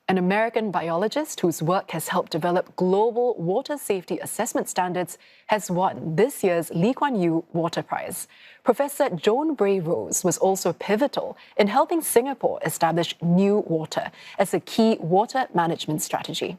an American biologist whose work has helped develop global water safety assessment standards, has won this year's Lee Kuan Yew Water Prize. Professor Joan Bray Rose was also pivotal in helping Singapore establish NEWater as a key water management strategy.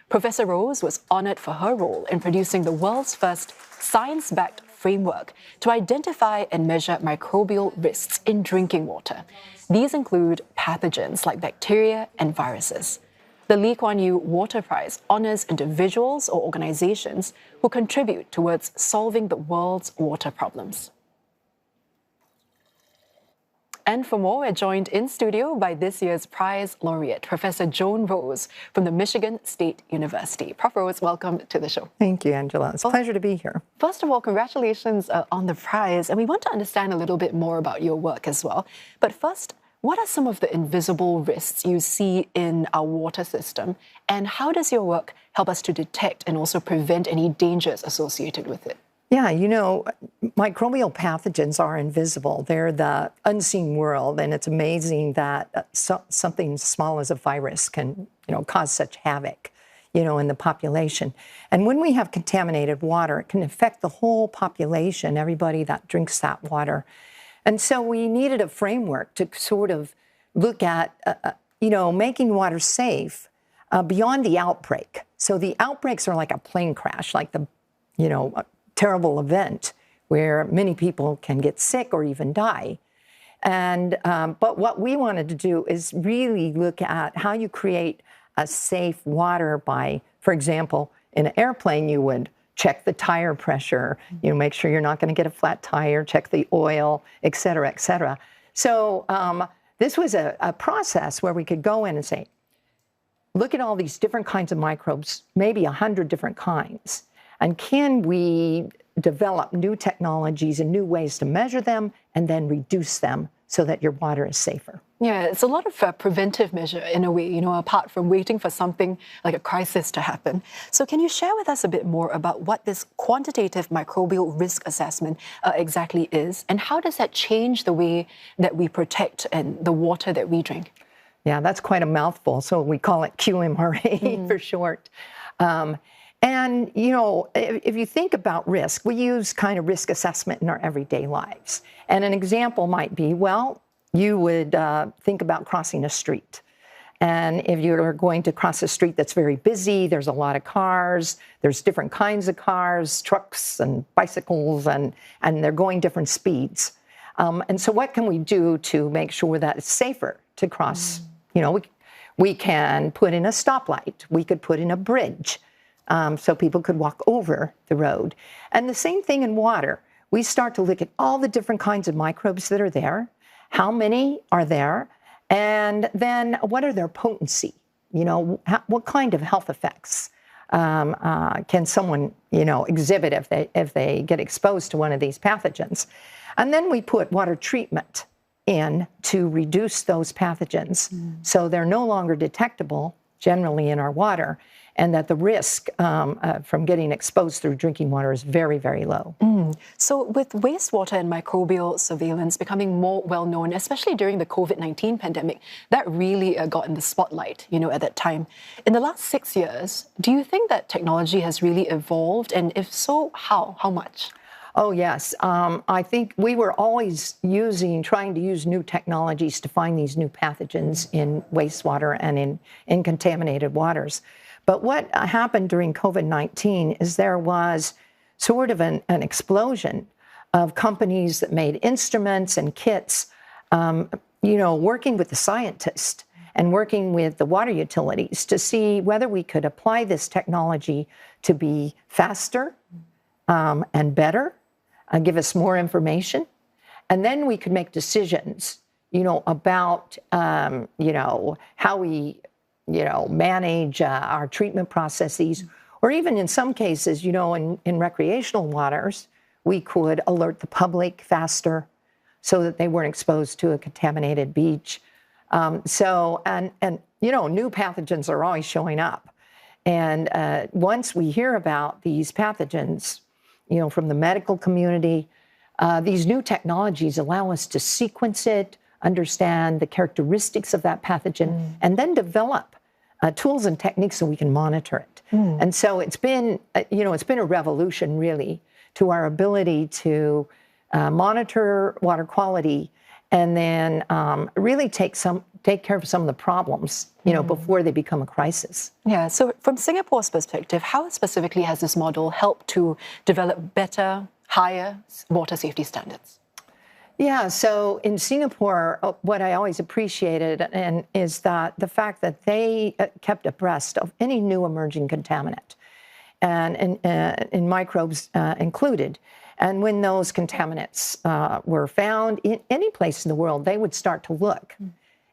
Professor Rose was honoured for her role in producing the world's first science-backed framework to identify and measure microbial risks in drinking water. These include pathogens like bacteria and viruses. The Lee Kuan Yew Water Prize honours individuals or organisations who contribute towards solving the world's water problems. And for more, we're joined in studio by this year's prize laureate, Professor Joan Rose from the Michigan State University. Prof. Rose, welcome to the show. Thank you, Angela. It's a pleasure to be here. First of all, congratulations on the prize. And we want to understand a little bit more about your work as well. But first, what are some of the invisible risks you see in our water system? And how does your work help us to detect and also prevent any dangers associated with it? Yeah, you know, microbial pathogens are invisible. They're the unseen world, and it's amazing that something small as a virus can, cause such havoc, in the population. And when we have contaminated water, it can affect the whole population, everybody that drinks that water. And so we needed a framework to sort of look at, making water safe beyond the outbreak. So the outbreaks are like a plane crash, like the, terrible event where many people can get sick or even die. And but what we wanted to do is really look at how you create a safe water by, for example, in an airplane, you would check the tire pressure, make sure you're not going to get a flat tire, check the oil, et cetera, et cetera. So this was a process where we could go in and say, look at all these different kinds of microbes, maybe 100 different kinds. And can we develop new technologies and new ways to measure them and then reduce them so that your water is safer? Yeah, it's a lot of preventive measure in a way, apart from waiting for something like a crisis to happen. So can you share with us a bit more about what this quantitative microbial risk assessment exactly is, and how does that change the way that we protect and the water that we drink? Yeah, that's quite a mouthful. So we call it QMRA for short. And, if you think about risk, we use kind of risk assessment in our everyday lives. And an example might be, well, you would think about crossing a street. And if you're going to cross a street that's very busy, there's a lot of cars, there's different kinds of cars, trucks and bicycles, and they're going different speeds. And so what can we do to make sure that it's safer to cross? We can put in a stoplight. We could put in a bridge. So people could walk over the road. And the same thing in water. We start to look at all the different kinds of microbes that are there, how many are there, and then what are their potency? What kind of health effects can someone, exhibit if they get exposed to one of these pathogens? And then we put water treatment in to reduce those pathogens so they're no longer detectable generally in our water, and that the risk from getting exposed through drinking water is very, very low. So with wastewater and microbial surveillance becoming more well-known, especially during the COVID-19 pandemic, that really got in the spotlight, at that time. In the last 6 years, do you think that technology has really evolved? And if so, how? How much? Oh, yes. I think we were always trying to use new technologies to find these new pathogens in wastewater and in contaminated waters. But what happened during COVID-19 is there was sort of an explosion of companies that made instruments and kits, working with the scientists and working with the water utilities to see whether we could apply this technology to be faster and better, give us more information. And then we could make decisions, about, how we manage our treatment processes, or even in some cases, in recreational waters, we could alert the public faster so that they weren't exposed to a contaminated beach. New pathogens are always showing up. And once we hear about these pathogens, from the medical community, these new technologies allow us to sequence it, understand the characteristics of that pathogen, and then develop tools and techniques so we can monitor it. And so it's been, it's been a revolution really to our ability to monitor water quality and then really take care of some of the problems, before they become a crisis. Yeah, so from Singapore's perspective, how specifically has this model helped to develop better, higher water safety standards? Yeah, so in Singapore, what I always appreciated is that the fact that they kept abreast of any new emerging contaminant, and in microbes included. And when those contaminants were found in any place in the world, they would start to look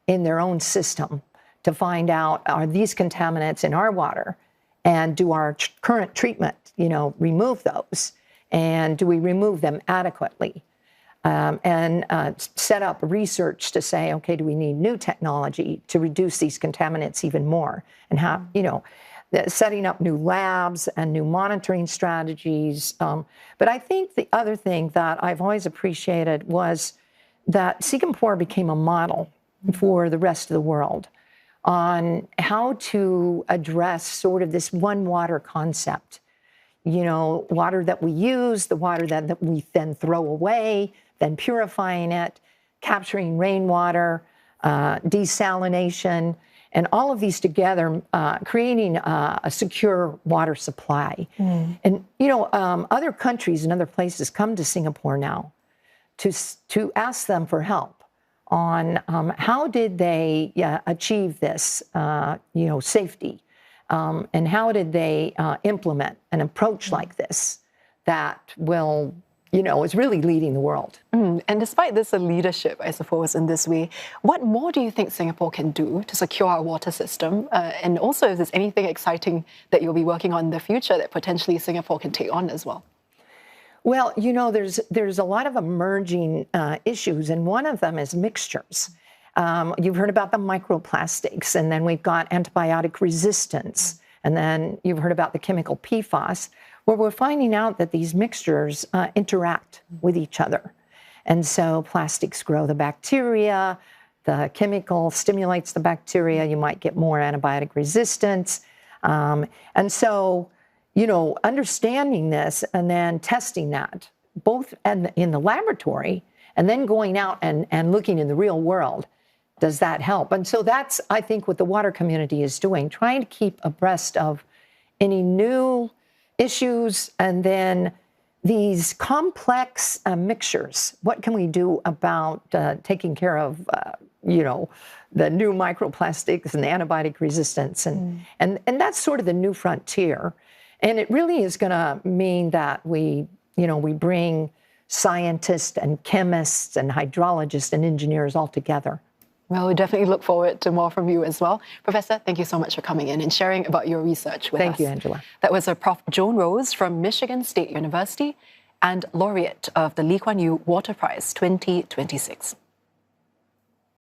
in their own system to find out, are these contaminants in our water? And do our current treatment, remove those? And do we remove them adequately? And set up research to say, okay, do we need new technology to reduce these contaminants even more? And how, setting up new labs and new monitoring strategies. But I think the other thing that I've always appreciated was that Singapore became a model for the rest of the world on how to address sort of this one water concept. Water that we use, the water that we then throw away, then purifying it, capturing rainwater, desalination, and all of these together, creating a secure water supply. And, other countries and other places come to Singapore now to ask them for help on how did they achieve this, safety, and how did they implement an approach like this that will, is really leading the world. And despite this leadership, I suppose, in this way, what more do you think Singapore can do to secure our water system? And also, is there anything exciting that you'll be working on in the future that potentially Singapore can take on as well? Well, there's a lot of emerging issues, and one of them is mixtures. You've heard about the microplastics, and then we've got antibiotic resistance, and then you've heard about the chemical PFAS, where we're finding out that these mixtures interact with each other. And so plastics grow the bacteria, the chemical stimulates the bacteria, you might get more antibiotic resistance. And so, understanding this and then testing that, both in the laboratory and then going out and looking in the real world, does that help? And so that's, I think, what the water community is doing, trying to keep abreast of any new issues and then these complex mixtures. What can we do about taking care of, the new microplastics and the antibiotic resistance? And that's sort of the new frontier. And it really is going to mean that we bring scientists and chemists and hydrologists and engineers all together. Well, we definitely look forward to more from you as well. Professor, thank you so much for coming in and sharing about your research with us. Thank you, Angela. That was Prof. Joan Rose from Michigan State University and laureate of the Lee Kuan Yew Water Prize 2026.